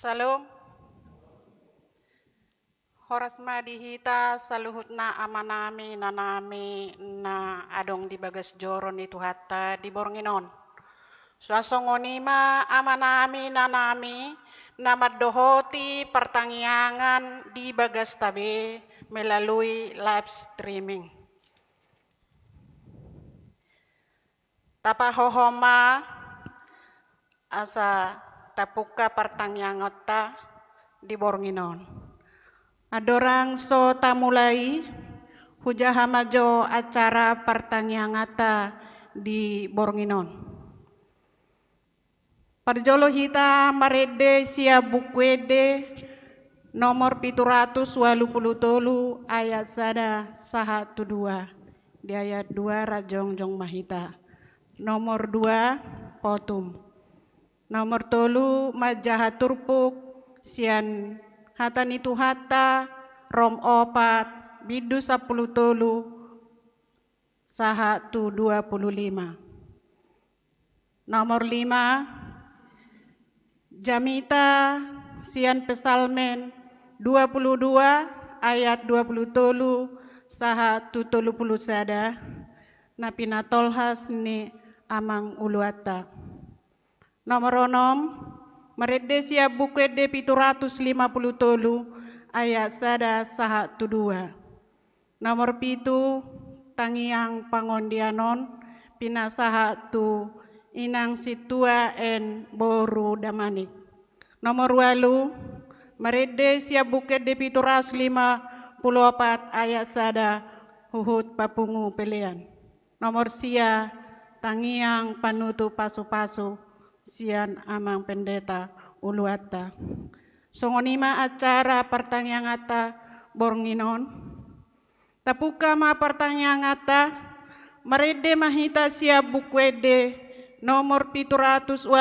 Salom. Horas madihita saluhutna amanami nanami na adong di bagas joron itu hatta di bornginon. Suasongonima amanami nanami na madohoti pertangyangan di bagas tabe melalui live streaming. Tapa hohoma asa tapuka pertangyangan ta di bornginon. Adorang so tamulai hujaha majo acara pertanyangata di Bornginon. Parjolo hita marede sia bukwede nomor 783 ayat sada saha tudua di ayat 2 rajongjong mahita. Nomor 2 potum. Nomor 3 majaha turpuk sian hatan itu hata rom opat bidu 10 saha tu 25. Nomor 5 jamita sian pesalmen 22 ayat 27 saha tu 30 sada napina tolhas ni amang uluata. Nomor 6 merede sia bukwede 750 ayat sada saha tu 2. Nomor 7 tangiang pangondianon pinasaha tu inang situa en boru damanik. Nomor 8 merede sia bukwede 754 ayat sada huhut papungu pelean. Nomor sia tangiang panutu pasu-pasu sian amang pendeta uluata. Songonima acara pertanyangata bornginon. Tapuka ma pertanyangata merede mahita sia bukwede nomor 783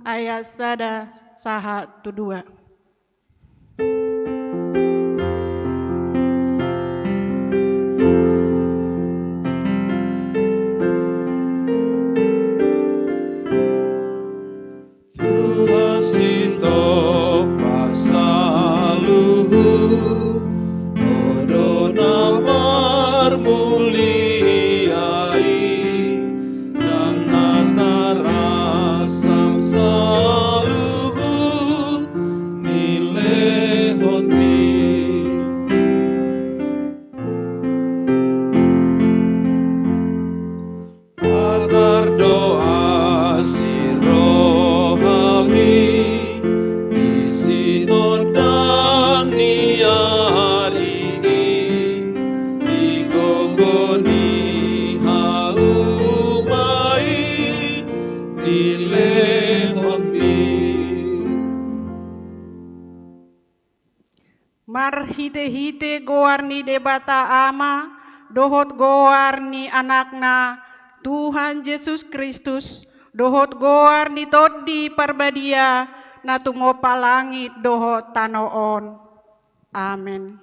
ayat sada saha tu 2. Sito pasaluhut odo namar muliai dan natara sang saluhut nilehon mi agar doa si Marhite-hite goarni debata ama dohot goarni anakna Tuhan Yesus Kristus dohot goarni toddi parbadia na tungopa langit dohot tanoon. Amen.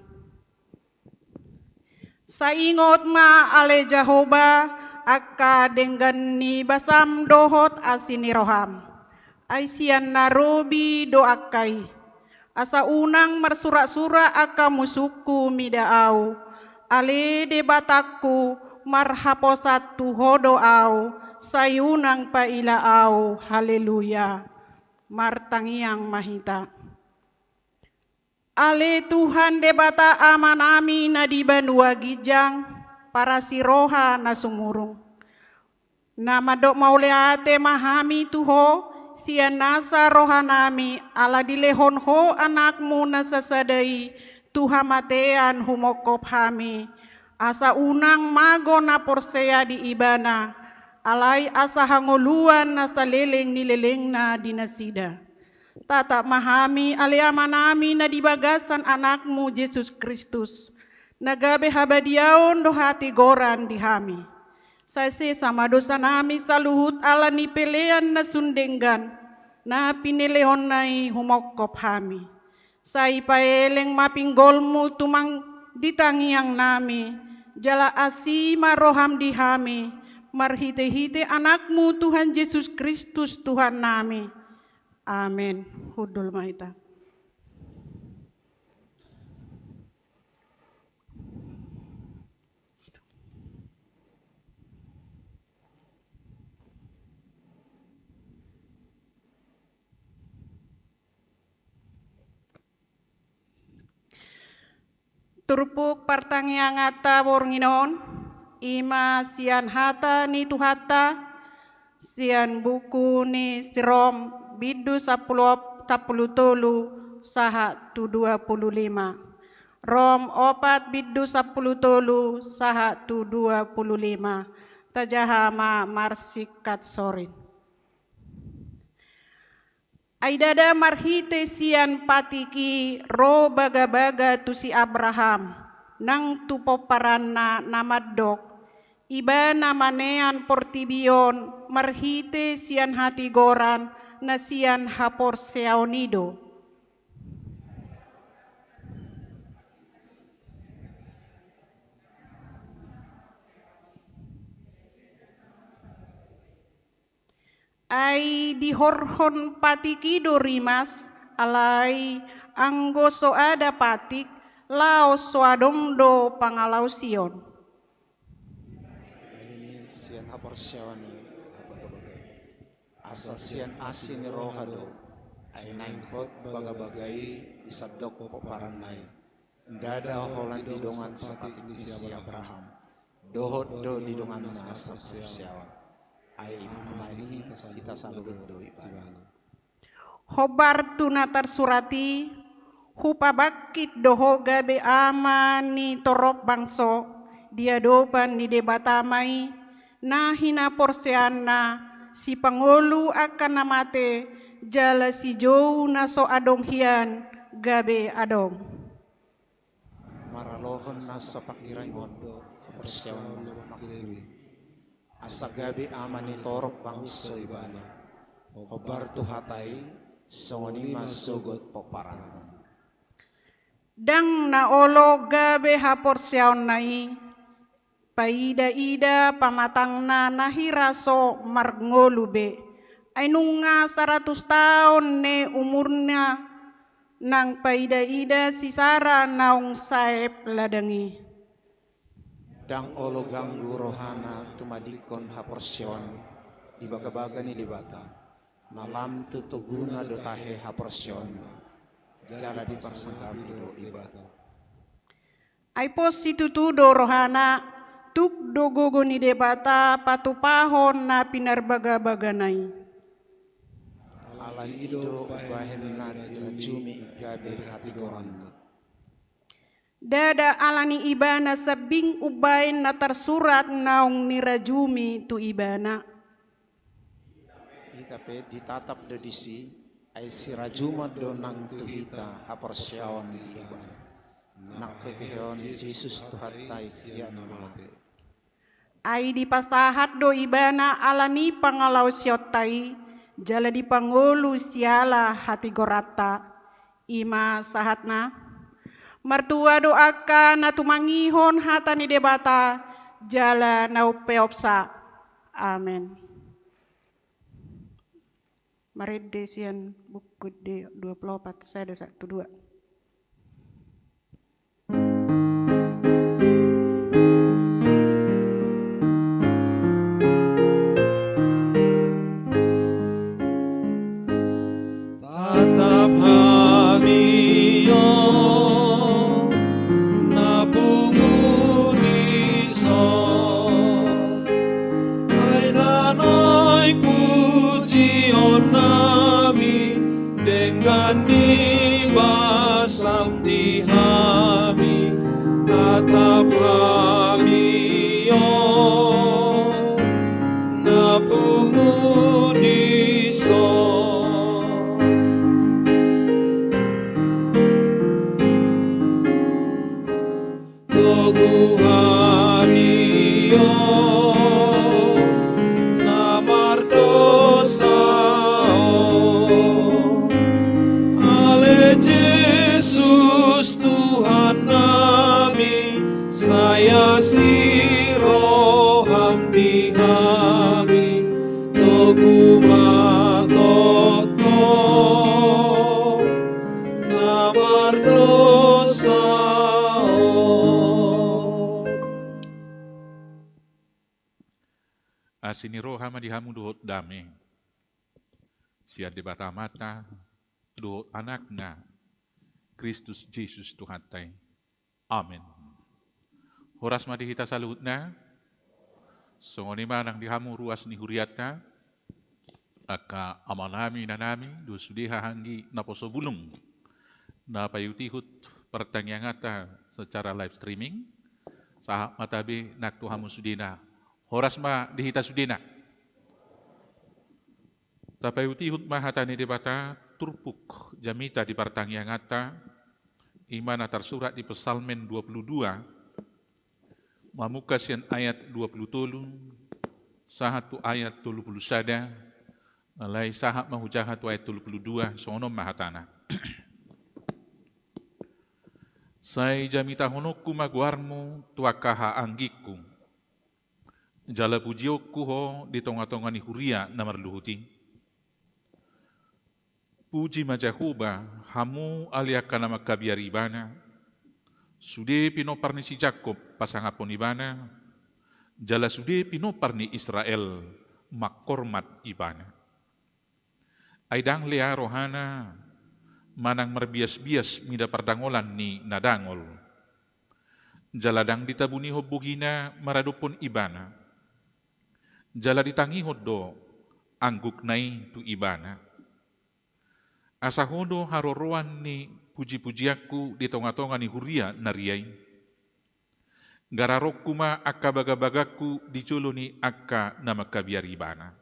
Saingot ma ale Jehovah akka dengan ni basam dohot asini roham. Aisian narobi doakai. Asa unang marsura-sura aka musuku midaau. Ale debatakku marhaposat tuhodo au. Sayunang pailaau. Haleluya. Martangiang mahita. Ale Tuhan debata amanami na di banua gijang para siroha na sumurung. Na madok mauleate mahami tuho sian nasa rohanami ala dilehon ho anakmu nasasadai Tuhan matean humokop hami. Asa unang mago na porsea di ibana alay asa hanguluan nasa leleng nileleng na dinasida. Tata mahami aliamanami na dibagasan anakmu Yesus Kristus. Nagabe habadiaon dohati goran dihami. Sase sama dosa nami saluhut ala ni pelean na sundenggan. Na pinelehon nai humokop hami. Sai paeleng mapinggolmu tumang ditangiang nami. Jala asima roham dihami. Marhite-hite anakmu Tuhan Yesus Kristus Tuhan nami. Amin. Hudul maita. Turpuk partangiyangata bornginon, ima sian hata ni tuhata, sian buku ni sirom bidu 10 tolu saha tu 25. Rom opat bidu 10 tolu saha tu 25. Tajahama marsikat sorin. Aidada marhite sian patiki ro baga-baga tu si Abraham nang tupo parana namadok iba namanean portibion marhite sian hati goran na sian hapor seaonido. Ai dihorhon patiki do rimas alai anggo so ada patik lao soadong do pangalau sion. Ini sian hapor syawani bagai asa sian asin rohado ay naing hot bagai disadok poparanay dada holan didongan sepatik ni si Abraham dohot do didongan na asa syawan ay amani kita salugot do ibana. Hobar tunatar surati hupabakit doho gabe amani torok bangso dia dopan ni debatamai na hina porseana si pangolu akan namate jala si jou na so adong hian gabe adong. Maralohon na sa pakiray mondo persyawan makiri asa gabe amani torok bangso ibana hobar tu hatai songoni masugot poparan. Dang na olo gabe hapor siaon nai paida-ida pamatang na nahiraso marngolube ay nunga 100 tahun ne umurnya nang paida-ida si Sara naung saep ladangi. Dang olo ganggu rohana tumadikon haporsyon di baga-baga ni dibata nalam tutuguna do tahe haporsyon jala di persangkapi do ibata. Ay pos situtudo rohana tuk do gogo ni debata patupahon na pinarbaga-baganay. Alan ido bahen na dirajumi igabe hati goran. Dada alani ibana sabing ubain na tersurat naung nirajumi tu ibana. Itape ditatap do disi ay sirajuma do nang tuhita haporsyawan di ibana. Nakpepeon Jesus tuhatay siya namate. Ay dipasahat do ibana alani pangalaw siyotay jala di pangulu siala hati gorata ima sahatna. Martua doakan na tumangihon hata ni debata jala nau peopsa. Amin. Marede sian buku de 24 saya ada 12. Tatap hamiyo basam di hami tatap hamiyo napungu di so tugu hamiyo namar dosa Yesus Tuhan kami, saya si roham di kami, togu ma toto Asini roha madihamu dohot dame. Siar di bata mata dohot anakna Kristus Yesus Tuhan tai. Amin. Horas madihita salutna. Songoni manang dihamu ruas ni huriata. Aka amanami nanami do sudiha hanggi naposo bulung. Na payutihut pertanyangata secara live streaming. Sahak matabi nak tuhamu sudina. Horas ma dihita sudina. Tapayutihut mahatani debata turpuk jamita di pertanyangata. Imana tersurat di Psalmen 22. Mamukasian ayat 20 sahatu ayat 30 sada. Malay sahat mahujahat ayat 32 sonom mahatana. Sai jamita honokku maguarmu tuakaha anggiku. Jala pujiokku ho di tonga-tonga ni huria namarluhuti. Puji majahuba hamu aliakana makabiari ibana. Sude pinopar ni si Jacob pasangapon ibana. Jala sude pinopar ni Israel makormat ibana. Aidang lea rohana manang merbias-bias mida pardangolan ni nadangol. Jaladang ditabuni hobugina maradopon ibana. Jala ditangihod do angguk nai tu ibana. Asahodo haroroan ni puji-pujiaku di tonga-tonga ni huria nariai. Gararokku ma akka baga-bagaku di colo ni akka nama kabiari ibana.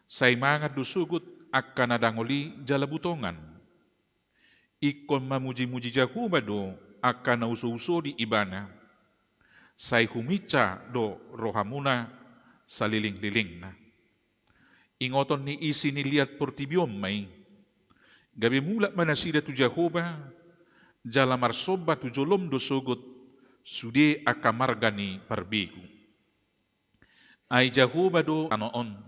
Say mangat dusugut akka nadangoli jala butongan. Ikon mamuji-muji jahuba do akka nauso-uso di ibana. Say humica do rohamuna saliling-liling na. Ingoton ni isi niliat portibiom may. Gabi mula manasida tu Jahoba, jala marsoba tu jolom do sogot, sude akamargani parbigu. Ay Jahoba do anoon,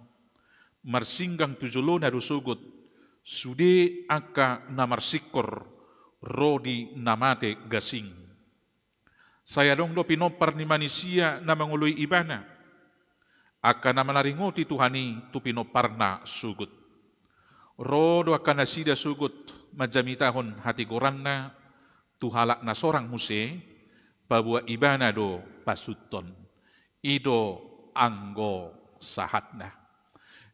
marsinggang tu jolona do sogot, sude aka namarsikor, rodi namate gasing. Saya dong do pinopar ni manusia na manguloy ibana, aka na manaringoti Tuhani tu pinoparna sugut. Rodo akan nasida sugut majamitahon hati goranna tuhalak na sorang muse babua ibana do pasuton ido anggo sahatna.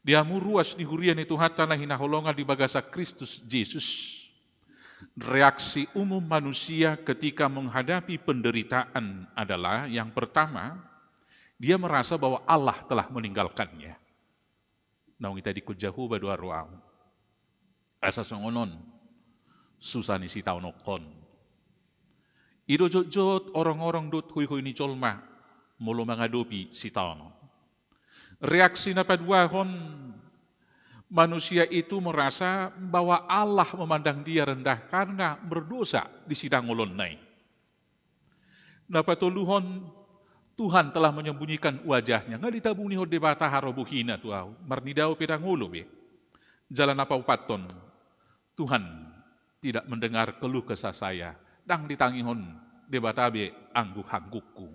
Diamu ruas ni hurian itu hatana hinaholongan di bagasa Kristus Yesus. Reaksi umum manusia ketika menghadapi penderitaan adalah yang pertama, dia merasa bahwa Allah telah meninggalkannya. Naung kita dikujahu badua ruang. Asa songonon susah ni si taunokon. Ido jot orang-orang dot hui-hui ni colma mulu mengadopi si tauno. Reaksi na paduahon manusia itu merasa bahwa Allah memandang dia rendah karena berdosa di sidang ulun nai. Napatuluhon Tuhan telah menyembunyikan wajahnya. Nggak ditabuni ho debata harobuhina tuau. Marnidau pedangulu be. Jalan apa upaton. Tuhan tidak mendengar keluh kesah saya. Dang ditangihon debatabe angguk-anggukku.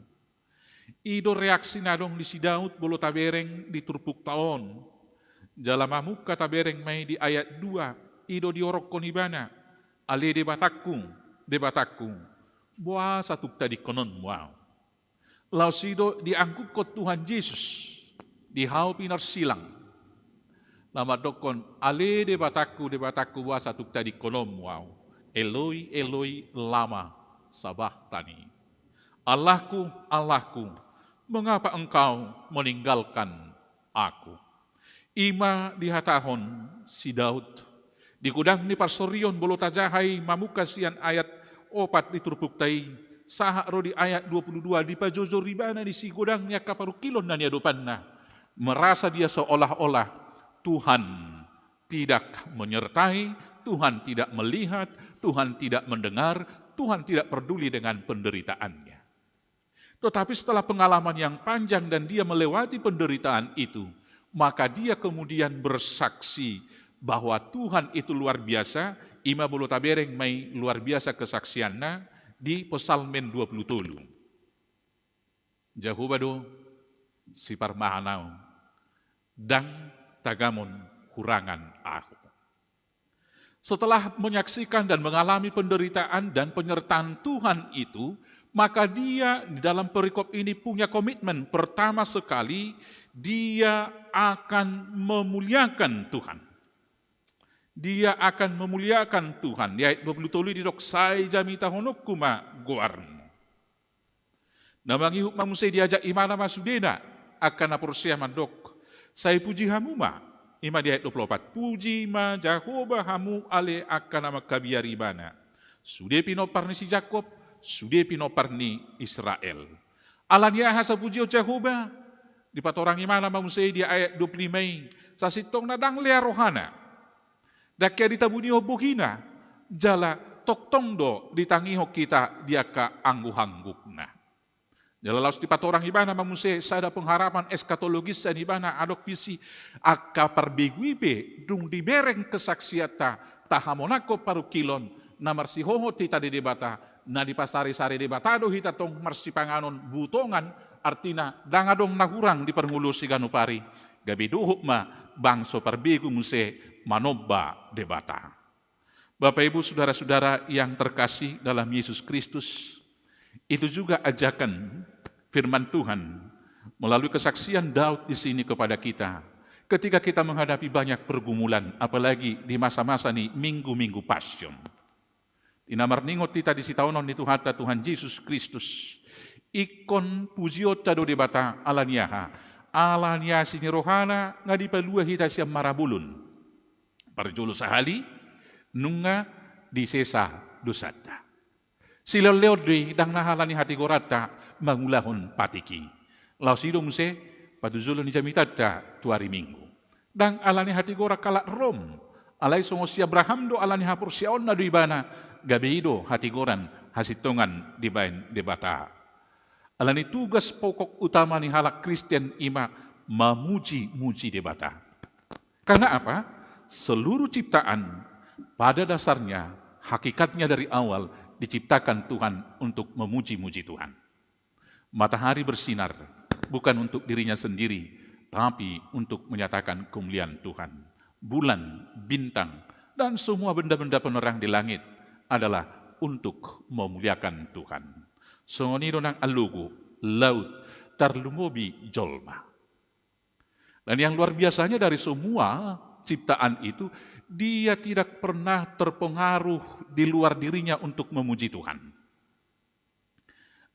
Ido reaksi nadong di sidaut bolo tabereng di turpuk taon. Jalamamuk kata bereng mai di ayat 2. Ido diorok konibana. Ale debatakku. Buah satu tadi konon wow. Lausido diangguk kot Tuhan Yesus. Dihau pinar silang. Lama dokon ale debatakku buah satu tadi konom wow. Eloi Eloi lama sabachthani. Allahku, mengapa engkau meninggalkan aku? Ima dihatahon si Daud. Di kudang ni parsorion bolo tajahai mamukasian ayat 4 diturpuktai. Saha rodi ayat 22 di pajojo ribana di si kudang nya kaparukilon na niya dupanna. Merasa dia seolah-olah Tuhan tidak menyertai, Tuhan tidak melihat, Tuhan tidak mendengar, Tuhan tidak peduli dengan penderitaannya. Tetapi setelah pengalaman yang panjang dan dia melewati penderitaan itu, maka dia kemudian bersaksi bahwa Tuhan itu luar biasa. Ima bolo tabereng mai luar biasa kesaksiannya di Psalmen 20. Jahubado si parmahanau, dan tagamon kurangan aku. Setelah menyaksikan dan mengalami penderitaan dan penyertaan Tuhan itu, maka dia di dalam perikop ini punya komitmen. Pertama sekali, dia akan memuliakan Tuhan. Dia akan memuliakan Tuhan. Di ayat 20 di dok, sai jami tahonok kuma goarn. Namangi huk mamusai diajak imana masudena akan apursia mandok. Sai puji hamuma. Ima di ayat 24. Puji ma Jehovah hamu ale akan nama kabiaribana. Sude pino parni si Jakob, sude pino parni Israel. Alania hasa puji o Jehovah. Di patorang imana mamusai di ayat 25. Sasitong nadang lea rohana. Dakia ditabuni buhina, jala toktong do ditangiho kita diaka anggu-hanggukna. Jala laus di patorang ibana mamuse sada pengharapan eskatologis dan ibana adok visi aka perbeguibe dung dibereng kesaksiata tahamonako paru kilon na marsihoho tita di debata na di pasari-sari debatado hita tong marsipanganon butongan artina dangadong nahurang di perngulu siganupari gabi duhuk ma bangso perbegu muse manoba debata. Bapak Ibu saudara-saudara yang terkasih dalam Yesus Kristus, itu juga ajakan firman Tuhan melalui kesaksian Daud di sini kepada kita. Ketika kita menghadapi banyak pergumulan, apalagi di masa-masa ini minggu-minggu passion. Inamar ningot kita di sitaunon itu hata Tuhan Yesus Kristus. Ikon pujiota do debata alaniaha. Alania sini rohana ngadipalua hita siam marabulun. Parjolo sahali nunga di sesa dosata. Sila leodre dang nahalani hati gorata mangulahon patiki. Lau sidong se paduzulo ni jamitata tuari minggu. Dang alani hati gora kalak rom. Alai songo si Abraham do alani hapur siaon na do ibana gabeido hati goran hasitongan di bain debata. Alani tugas pokok utama ni halak Kristen ima memuji-muji debata. Karena apa? Seluruh ciptaan pada dasarnya, hakikatnya dari awal diciptakan Tuhan untuk memuji-muji Tuhan. Matahari bersinar bukan untuk dirinya sendiri, tapi untuk menyatakan kemuliaan Tuhan. Bulan, bintang, dan semua benda-benda penerang di langit adalah untuk memuliakan Tuhan. Songonido ng alugo, laut, tarlumobi jolma. Dan yang luar biasanya dari semua ciptaan itu, dia tidak pernah terpengaruh di luar dirinya untuk memuji Tuhan.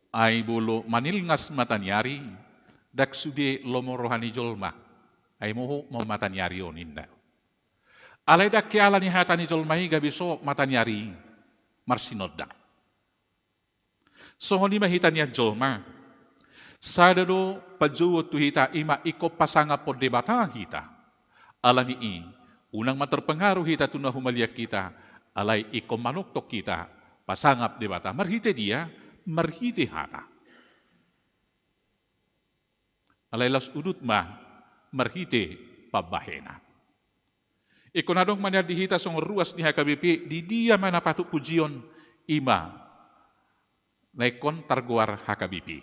Ai bolo manilngas matanyari, dak sude lomo rohani jolma, ai moho mau matanyari oninda. Alai dak kiala ni hatani jolmai gabiso matanyari marsinodda. Sohoni mahitanya jolma, sadado pajuwo tu hita ima iko pasanga po debata hita. Alani i, unang materpengaruh hita tunah humalia kita, alai iko manuktok kita, pasangap debata, marhite dia, marhite hata. Alai las udut ma, marhite pabahena. Iko nadong manyar di hita song ruas ni HKBP, di dia mana patut pujion, ima, naikon targuar HKBP.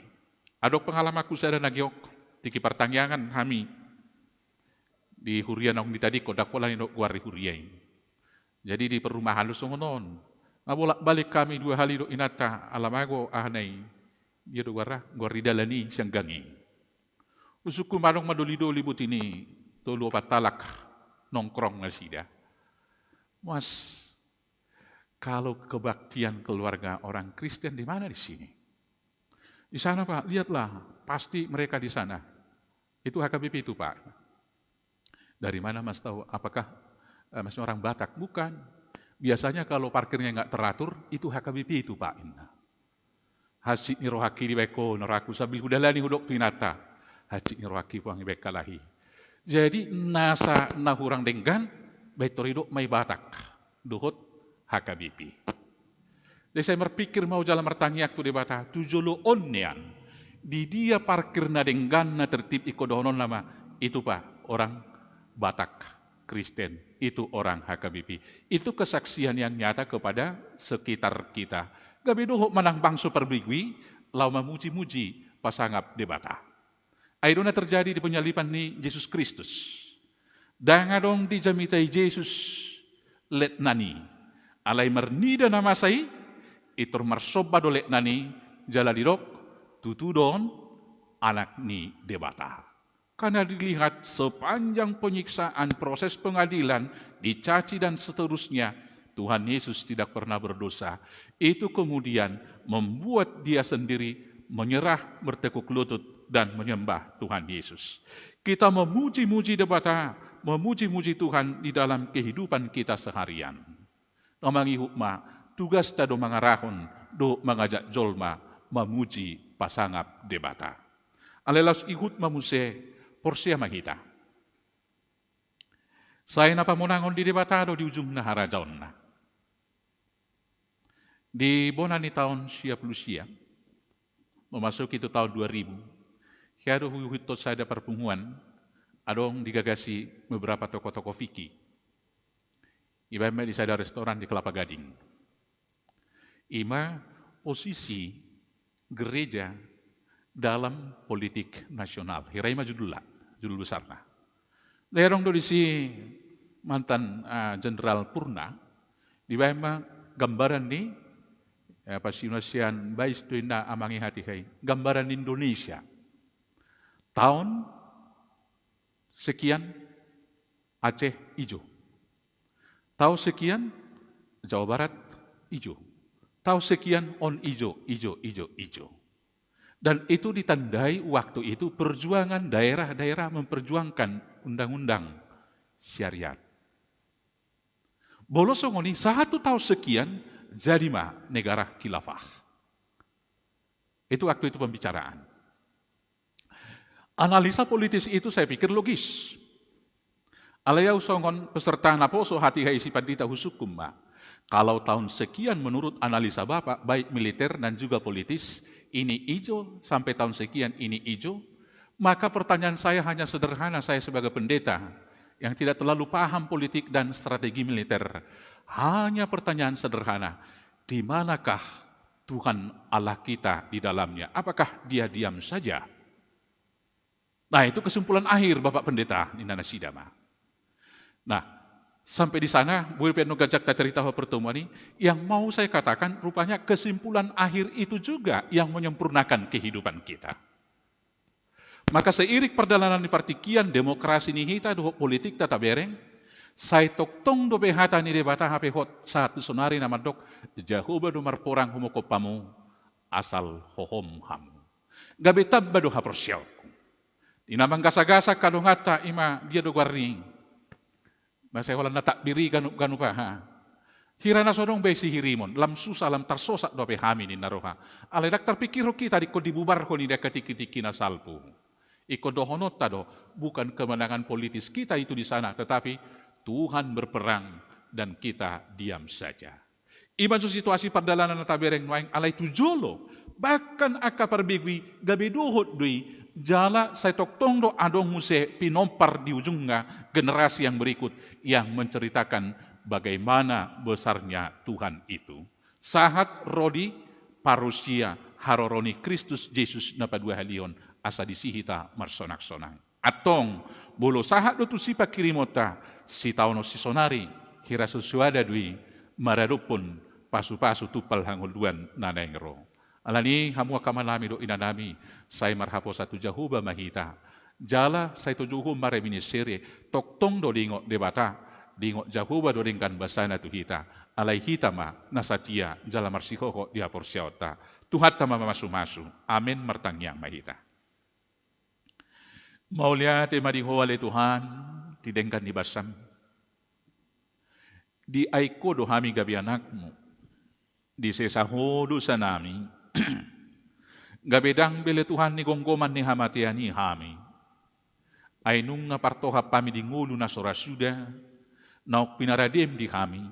Adok pengalamaku sada nagyok, tiki pertanyaan kami, di hurian ang ditadi ko dakola ni guari huriay. Jadi di perumahan lu songonon. Nabolak balik kami 2 hari do inata alamago ahanay dia do guari dalani siyang gangi. Usuku manong madoli-doli butini tolo patalak nongkrong na sida. Mas kalau kebaktian keluarga orang Kristen di mana di sini? Di sana Pak, lihatlah, pasti mereka di sana. Itu HKBP itu Pak. Dari mana Mas tahu? Apakah Mas orang Batak? Bukan. Biasanya kalau parkirnya nggak teratur, itu HKBP itu Pak. Hasil ni rohaki di beko neraku sabil hudalani hudok pinata. Hasil ni rohaki puang ibekalahi. Jadi nasa nahurang denggan, betorido may Batak. Duhot HKBP. Jadi saya berpikir mau jalan mertangiak tu debata, tujolo onnean. Di dia parkir na denggan na tertib ikodohonon lama. Itu Pak, orang Batak Kristen, itu orang HKBP. Itu kesaksian yang nyata kepada sekitar kita. Gabi dohok manang bangso perbigwi, lau memuji-muji pasangap debata. Aidona terjadi di penyalipan ni Yesus Kristus. Dangadong dijamitai Yesus let nani. Alai mernida nama sai, itur marsoba dolek nani, jala didok, tutudon, anak ni debata. Karena dilihat sepanjang penyiksaan proses pengadilan, dicaci dan seterusnya, Tuhan Yesus tidak pernah berdosa. Itu kemudian membuat dia sendiri menyerah, bertekuk lutut, dan menyembah Tuhan Yesus. Kita memuji-muji debata, memuji-muji Tuhan di dalam kehidupan kita seharian. Namangi hukma, tugas tado mangarahon, do mengajak jolma, memuji pasangap debata. Alelas ikut mamuse, porsia mahita. Saya napa monangon di debata do di ujung nahara jaonna. Di bonani tahun 90 memasuki itu tahun 2000, kaya do huitot saya perpunguan, adong digagasi beberapa toko-toko fikih. Iba di sada restoran di Kelapa Gading. Ima posisi gereja dalam politik nasional. Hirai mah judul besarna. Lerong do disi mantan Jenderal Purna, di bawah gambaran ni pasinasian bais tuina amangi hati hai. Gambaran Indonesia. Tahun sekian Aceh hijau. Tahun sekian Jawa Barat hijau. Tahun sekian on hijau. Dan itu ditandai waktu itu perjuangan daerah-daerah memperjuangkan undang-undang syariat. Bolosongoni 1 tahun sekian jadi negara khilafah. Itu waktu itu pembicaraan. Analisa politis itu saya pikir logis. Alayau songon peserta naposo hati hai si pandita husukum ma. Kalau tahun sekian menurut analisa Bapak, baik militer dan juga politis, ini hijau sampai tahun sekian ini hijau, maka pertanyaan saya hanya sederhana, saya sebagai pendeta yang tidak terlalu paham politik dan strategi militer. Hanya pertanyaan sederhana, di manakah Tuhan Allah kita di dalamnya? Apakah dia diam saja? Nah, itu kesimpulan akhir Bapak Pendeta Nina Sidama. Nah, sampai di sana, Bu Peno Gajak tak cerita pertemuan ini, yang mau saya katakan rupanya kesimpulan akhir itu juga yang menyempurnakan kehidupan kita. Maka seiring perjalanan di partikian demokrasi ni hita do politik tata bereng, saya toktong do behata ni debata hape hot satu sonari nama dok jahuba do marporang homokopamu asal hohom ham. Gabe tabba do haprosyaw. Inamang gasa-gasa kadongata ima dia do warning. Masih wala natakbiri ganu paha. Hirana sodong besi hirimon, lam susah lam tarsosak do behami ni naroha. Aledak terpikir kita diko dibubar ko ni dekati-kitiki na salpu. Iko dohonot tado, bukan kemenangan politis kita itu di sana, tetapi Tuhan berperang dan kita diam saja. Iban situasi perdalanan na tabereng nuaing alay tujolo, bahkan aka perbigwi gabe dohot dui, jala saya toktong do adong muse pinompar di ujungnya generasi yang berikut yang menceritakan bagaimana besarnya Tuhan itu. Sahat rodi parusia haroroni Kristus Yesus napa dua halion asa disihita marsonak-sonang. Atong bolo sahat do tusipa kirimota si tauno si sonari hira susuada dui maradupun pasu-pasu tupal hanguluan nanengro. Alani hamu akamanami do inanami saya marhapo satu jahuba mahita. Jala saya tujuhu mare minisere toktong do dingo debata dingo jahuba do ringkan basana tu hita. Alai hita ma nasatia jala marsihoho dia porsiota. Tuhat tama masu-masu. Amin martangyang mahita. Maulia te mariho ale Tuhan tidengkan di basam. Di aiko do hami gabi anakmu. Di sesahodo sa nami. Gabedang bele Tuhan ni gonggoman ni hamatian ni hami. Ay nung napartoha pami di ngulu na sorasuda. Nauk pinaradem di hami.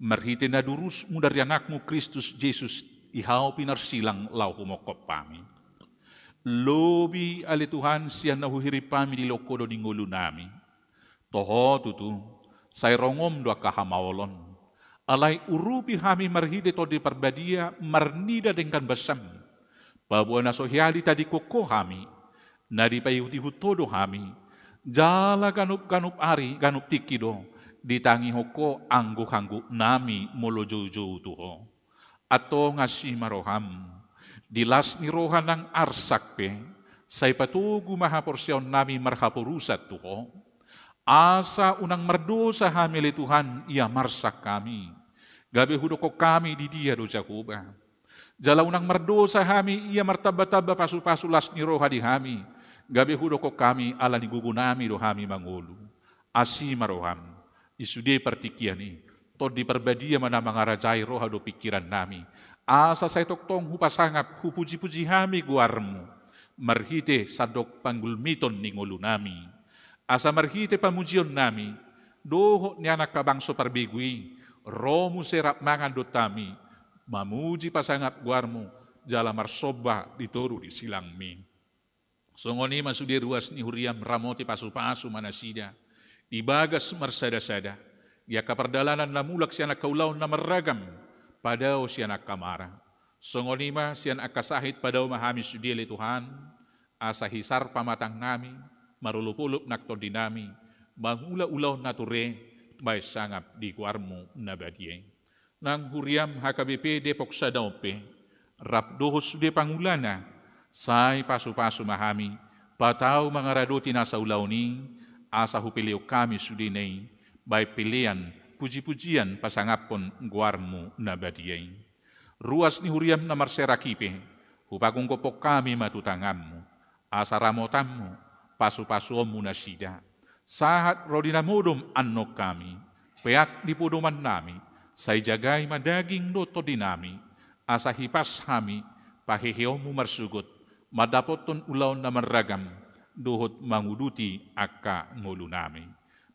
Marhite na durus mu dari anakmu Kristus Yesus. Ihaw pinarsilang lau humokop pami. Lobi ali Tuhan siya nahuhiri pami di lokodo di ngulu nami. Toho tutu, say rongom doa kahamawolon. Alay urupi hami marhide to di perbadia marnida dengkan basam. Pabuana sohiali tadi koko hami. Nadi payuti todo kami, jala ganup ari ganup tikido, ditangi hoko anggu nami molojo-jo tuho. Ato ngasi maroham, dilas ni rohan ng arsakpe, say patugu mahaporsyon nami marhapurusat tuho. Asa unang mardosa hamili Tuhan, ia marsak kami. Gabi hudoko kami di dia do Jakoba. Jala unang mardosa hami, ia martaba-taba pasu-pasulas ni roha di hami. Gabi hudoko kami, ala ni gugunami do hami mangulu. Asi maroham, isude partikiani, to di perbadia mana mangarajai roha do pikiran nami. Asa say toktong hupasangap, hupuji-puji hami guarmu. Marhite sadok panggulmiton ni ngulu nami. Asa marhite pamujion nami, doho ni anak kabangso parbigui, romu serap mangan dotami, mamuji pasangap guarmu, jala marsoba ditoru di silangmi. Songoni masudi ruas ni huriam ramoti pasu-pasu manasida, ibagas marsada-sada, ya kapardalanan namulak si anak kaulaw na maragam, padaw si anak kamara. Songoni ma si anak kasahit padaw mahami sudili Tuhan, asa hisar pamatang nami, marulupulup nakto dinami, mangula-ulaw nature, may sangap di kuarmo na badye. Nang huriam HKBP Depok sa Daupe, rapdohos de pangulana, say pasu-pasu mahami, pataw mga raduti na sa ulaw ni, asa hupiliw kami sudinay, bay pilian, puji-pujian pasangapon guarmo na badye. Ruas ni huriam na marserakipe, hupakong kopok kami matutangammo, asa ramotammo, pasu-pasu muna sida. Sahat rodinamudom anok kami, peak di puduman nami, say jagay madaging noto dinami, asa hipas hami, pahihiyaw mo marsugot, madapoton ulaw na maragam, duhot manguduti akka ngulu nami.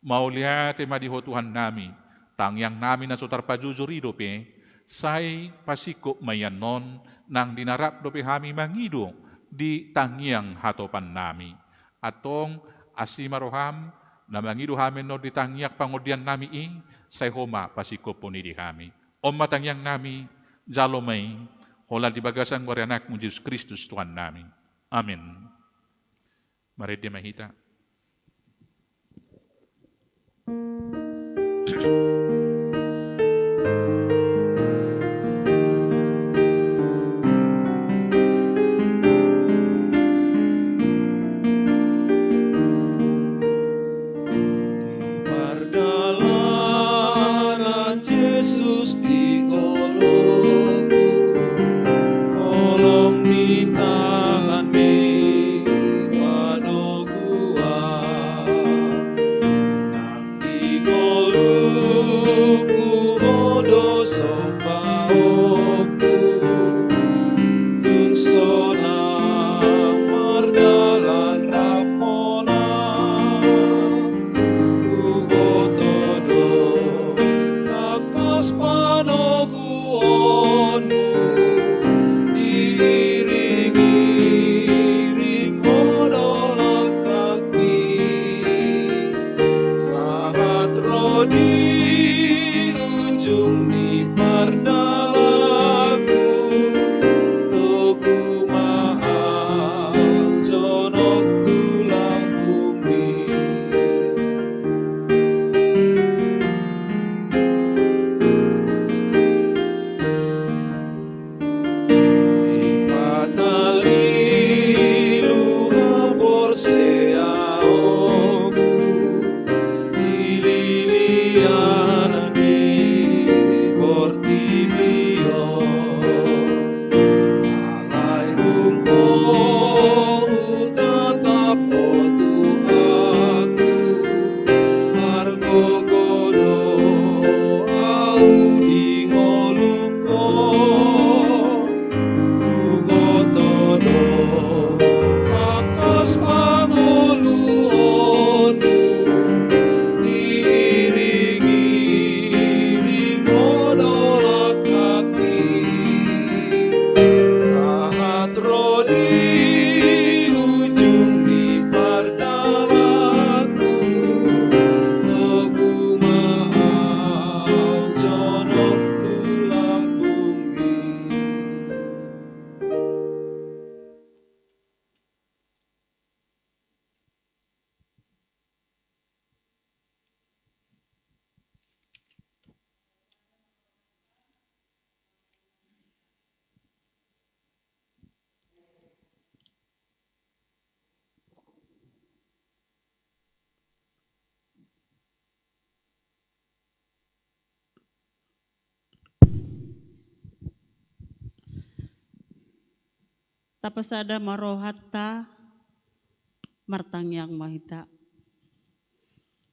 Mauliate madihotuhan nami, tangyang nami na sutar pajujurido pe, say pasiko mayanon, nang dinarap dope hami mangido, di tangyang hatopan nami. Atong asimaroham na mangido hamin no ditangyak pangodian nami say homa pasiko po ni di kami. O matangyang nami, jalomay, hola di bagasan warianak mo Jesus Kristus Tuhan nami. Amen. Mari di mahita. Yesus di kolokku, olong di tangan mi wano kuat, nang di kolu tapasada marohatta martangyang mahita.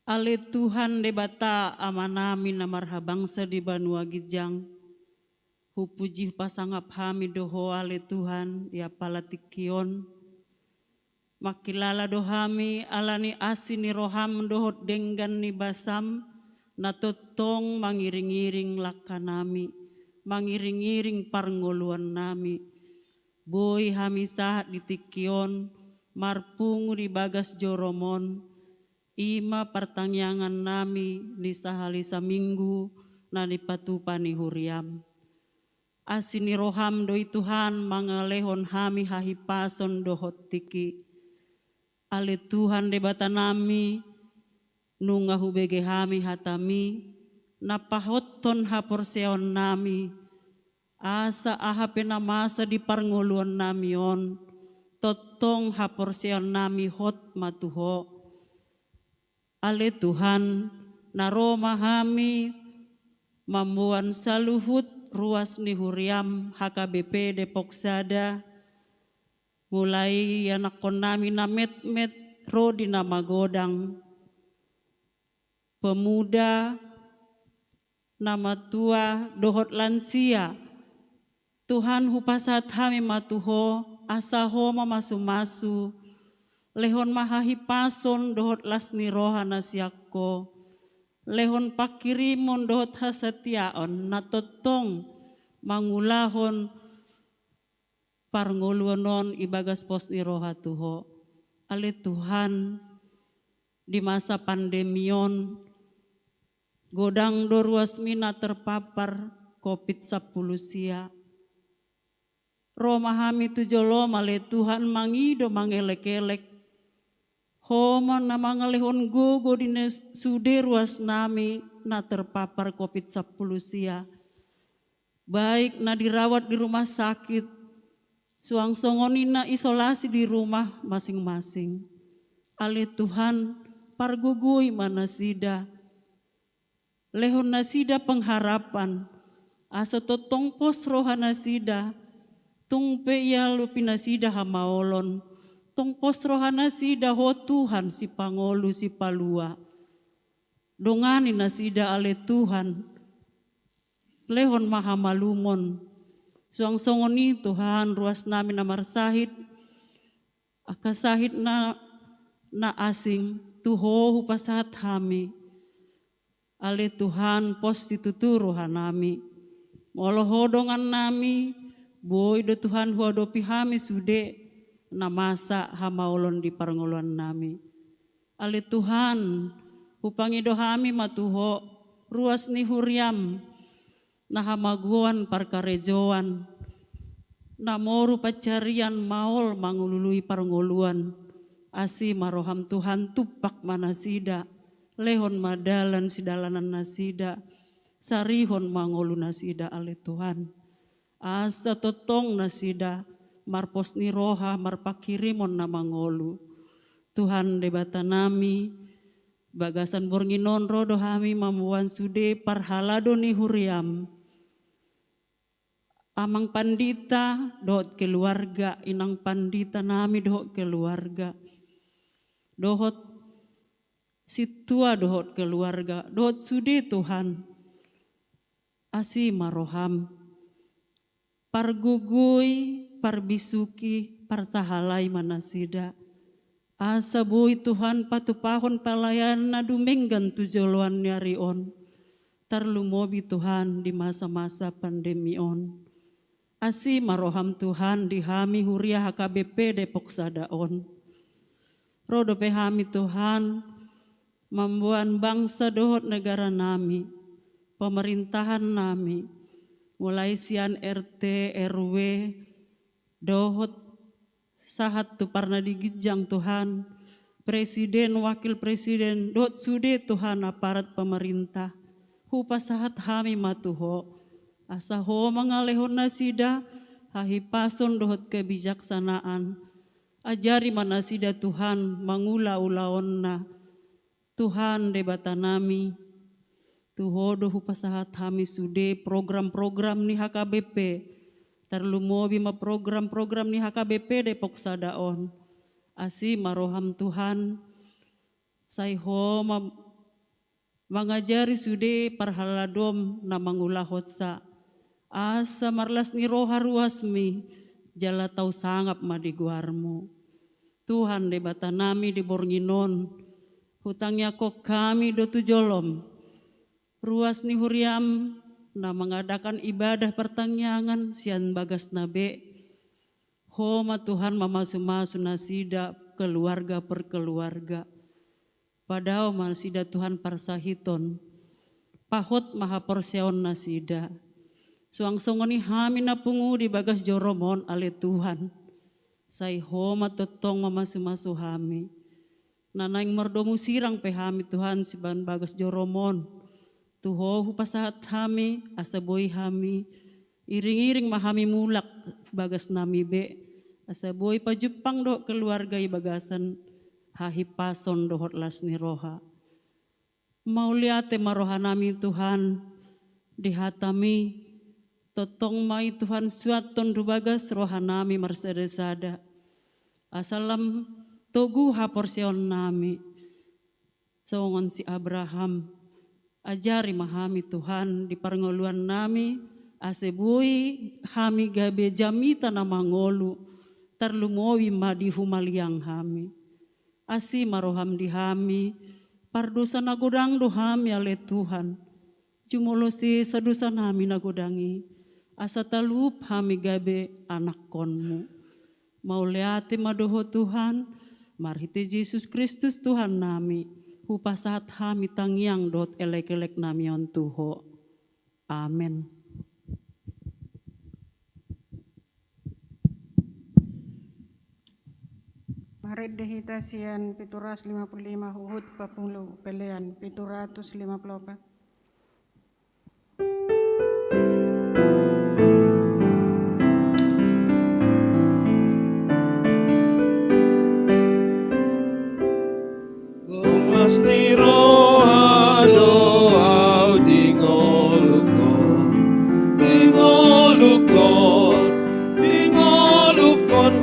Ale Tuhan debata amanami na marhabangsa di Banua Gijang. Hupuji pasangap hami doho ale Tuhan ya palatikion. Makilala dohami alani asini roham dohot denggan ni basam. Natotong mangiring-iring lakanami. Mangiring-iring parngoluan nami. Boy hami sahat di tikion. Marpungu di bagas joromon. Ima pertangyangan nami ni sahali saminggu na di patupani huriam. Asini roham doi Tuhan mangalehon hami hahipason dohot tiki. Ale Tuhan debata nami nunga hubege hami hatami. Napahoton haporseon nami. Asa ahape namasa di parngoluan nami on. Totong haporseon nami hot matuho. Ale Tuhan, naroma hami mamuan saluhut ruas ni huriam HKBP Depok Sada. Mulai yanakon nami na met-met rodi na magodang. Pemuda, nama tua, dohot lansia. Tuhan hupasat hami matuho, asaho mamasu-masu. Lehon mahahipason dohot lasni roha nasiakko. Lehon pakirimon dohot hasatiaon natotong mangulahon parngoluanon ibagas pos ni roha tuho. Ale Tuhan di masa pandemion godang doruas mina terpapar COVID-10 sia. Roma hami tujolom ale Tuhan mangido mangelek-elek. Homo na mga lehon gogo din sude ruas nami na terpapar COVID-10 sia. Baik na dirawat di rumah sakit, suang-songonin na isolasi di rumah masing-masing. Ale Tuhan parguguy manasida. Lehon nasida pengharapan, asa totong pos roha nasida, tungpe ia lupi nasida hamaolon. Tong pos rohana sida ho Tuhan si pangolu si palua. Dongani na sida ale Tuhan. Lehon maha malumon. Suang songoni Tuhan ruas nami na marsahid. Akasahid na asing. Tuho hupasahat hami. Ale Tuhan pos dituturo hanami. Molohodongan nami. Boy do Tuhan huadopi hami sude. Namasa hamaulon di parngoluan nami. Ale Tuhan, upangido hami matuho, ruas ni huriam, na hamaguan parkarejoan, na moru pacarian maol mangulului parngoluan, asi maroham Tuhan tupak manasida, lehon madalan sidalanan nasida, sarihon mangolu nasida ale Tuhan. Asa totong nasida, marpos ni roha marpakirimon na mangolu. Tuhan debata nami, bagasan bornginon rodo hami mamuan sude parhalado ni huriam. Amang pandita dohot keluarga, inang pandita nami dohot keluarga. Dohot situa dohot keluarga, dohot sude Tuhan. Asi maroham. Pargugui, parbisuki, parsahalai manasida. Asa bui Tuhan patupahon palayan na dumenggan tujoluan nyarion. Tarlumobi Tuhan di masa-masa pandemion. Asi maroham Tuhan di hami huria HKBP Depok Sadaon. Rodo pehami Tuhan membuat bangsa dohot negara nami. Pemerintahan nami. Mulai sian RT, RW, dohot sahat tu parna digijang Tuhan, presiden, wakil presiden, dohot sude Tuhan aparat pemerintah, hupa sahat hami matuho, asa ho mangalehon nasida, hahipason dohot kebijaksanaan, ajari manasida Tuhan mangula-ulaon na, Tuhan debata nami, tuho dohu pasahat hami sude program-program ni HKBP, Terlumobi ma program-program ni HKBP Depok Sadaon. Asi maroham Tuhan. Saiho mangajari sude parhaladom na mangulahot sa. Asa marlas ni roha ruasmi. Jala tau sangap madiguarmu. Tuhan debata nami di Bornginon. Hutangnya kok kami do tujolom. Ruas ni huriam na mengadakan ibadah pertangyangan sian bagas nabe. Homa Tuhan mamasu-masu nasida keluarga per keluarga. Padahal nasida Tuhan parsahiton. Pahot maha porseon nasida. Suang-songoni hami napungu di bagas joromon ale Tuhan. Sai homa totong mamasu-masu hami. Nanaing merdomu sirang pe hami Tuhan siban bagas joromon. Tuho hupasahat hami, asaboy hami, iring-iring mahami mulak bagas nami be, asaboy pajupang do keluarga bagasan hahipason dohot las ni roha. Mauliate maroha nami Tuhan, dihatami, totong mai Tuhan suaton do bagas roha nami marsada-sada. Asalam togu haporsion nami, songon si Abraham, ajari mahami Tuhan di parngoluan nami asebui hami gabe jamita na mangolu tarlumowi madi humaliang hami asi maroham di hami pardosa nagodang do hami ale Tuhan jumolosi sadosa nami nagodangi asa talup hami gabe anak konmu mauleate madoho Tuhan marhite Yesus Kristus Tuhan nami hupasahat hami tangyang dot elek-elek namion tuho. Amen. Marit dehita sian 755 huhut papunglu pelean 754. Gomlas ni roha doau dingolukon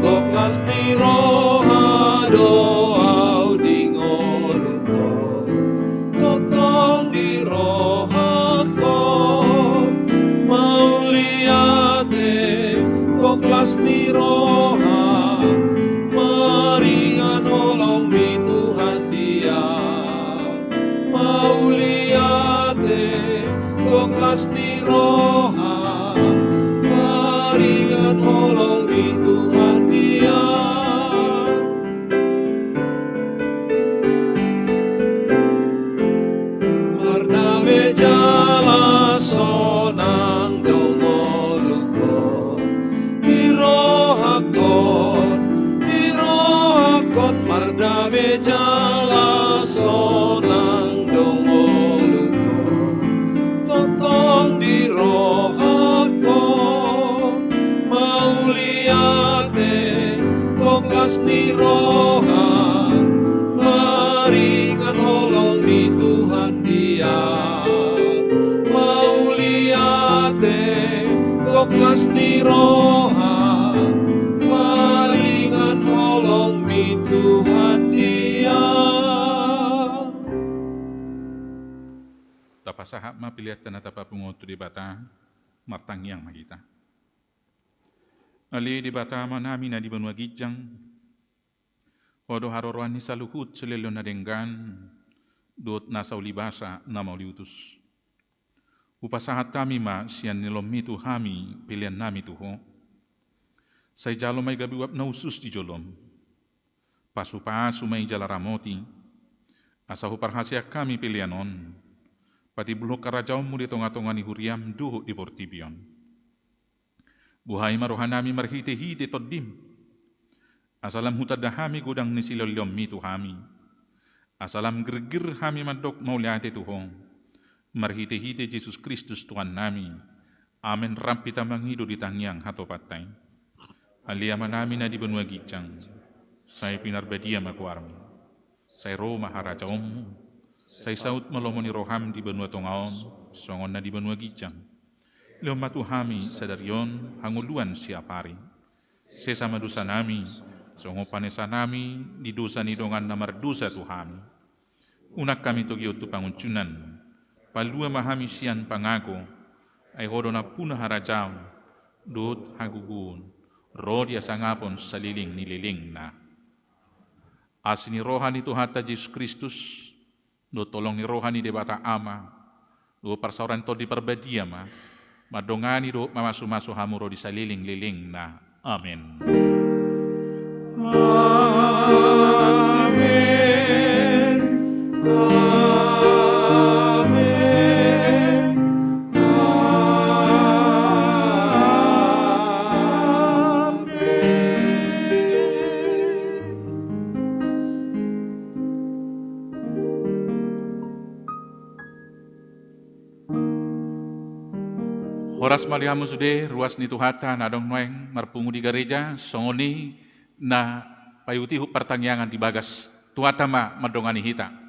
gomlas ni roha doau dingolukon totong di roha kon mauliate gomlas ni roha maringan olong mi Tuhan dia mauliate goklas ni roha maringan olong mi Tuhan dia mardabe jala sonang dongolukon di roha kon mardabe jala sonang dongolukon totong di roha kon mauliate goklas ni roha maringan holong ni Tuhan dia mauliate goklas ni roha maringan holong mi Tuhan dia. Tapasahap mapiliat na tapapungoto di bata, martangyang magita. Ali di bata manami na di banwa gijang, odo haroroan ni saluhut selelo na denggan, doot nasa ulibasa na mauliutus. Upasahat kami ma siyan nilomitu hami pilihan nami tuho. Say jalo may gabiwap na usus di jolom. Pasu-pasu may jalaramoti. Asa huparhasya kami pilihanon. Pati bulok karajaw mo di tonga-tonga ni huriam duho di portibion. Buhay marohan nami marhite-hite toddim. Asalam hutadahami gudang ni siloliom mitu hami. Asalam gergir hami mandok mauliate tuhong. Marhite-hite Yesus Kristus Tuhan nami. Amen rampita manghido di tangyang hatopatay. Aliyaman namin na di banwa gijang. Say pinarbadia makuarmi. Say Roma harajaom. Say saut malomo ni roham di banwa tongaon. Songon na di banwa gijang. Lema Tuhami sadarion hanguluan siapari. Sesama dosa nami, songopanesa nami, di dosa nidongan namar dosa Tuhami. Unak kami togyo tu panguncunan, palua mahami sian pangako, ay hodona punah harajam, dot hagugun, rodia sangapon saliling nililing na. Asini rohani Tuhata Yesus Kristus, do tolong ni rohani debata ama, do parsauran to di perbadia ma, madongani do mamasu-masu hamuro di saliling-liling na. Amin. Amen. Amen. Horas malihamu sude ruas ni Tuhata na dong noeng marpungu di gereja songoni na payuti hu pertangyangan di bagas Tuhata ma madongani hita.